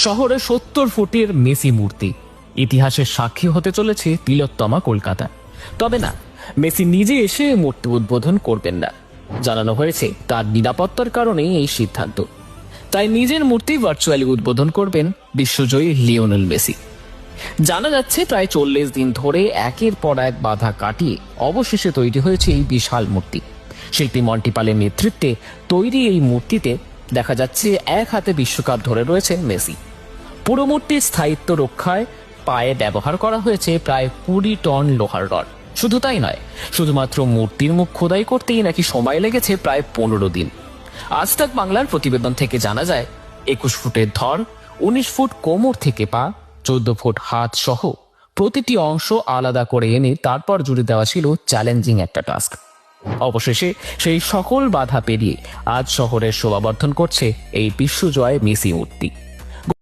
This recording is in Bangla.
শহরে 70 ফুটের মেসি মূর্তি ইতিহাসের সাক্ষী হতে চলেছে তিলোত্তমা কলকাতা। তবে না, মেসি নিজে এসে মূর্তি উদ্বোধন করবেন না। জানানো হয়েছে তার নিরাপত্তার কারণেই এই সিদ্ধান্ত। তাই নিজের মূর্তি ভার্চুয়ালি উদ্বোধন করবেন বিশ্বজয়ী লিওনেল মেসি। জানা যাচ্ছে প্রায় 40 দিন ধরে একের পর এক বাধা কাটিয়ে অবশেষে তৈরি হয়েছে এই বিশাল মূর্তি। শিল্পী মন্টি পালের নেতৃত্বে তৈরি এই মূর্তিতে দেখা যাচ্ছে এক হাতে বিশ্বকাপ ধরে রয়েছেন মেসি। পুরো মূর্তির স্থায়িত্ব রক্ষায় পায়ে ব্যবহার করা হয়েছে প্রায় 20 টন লোহার রড। শুধু তাই নয়, শুধুমাত্র মূর্তির মুখ খোদাই করতেই নাকি সময় লেগেছে প্রায় 15 দিন। আজ তাক বাংলার প্রতিবেদন থেকে জানা যায় 21 ফুটের ধর, 19 ফুট কোমর থেকে পা, 14 ফুট হাত সহ প্রতিটি অংশ আলাদা করে এনে তারপর জুড়ে দেওয়া ছিল চ্যালেঞ্জিং একটা টাস্ক। অবশেষে সেই সকল বাধা পেরিয়ে আজ শহরের শোভাবর্ধন করছে এই বিশ্বজয় মেসি মূর্তি।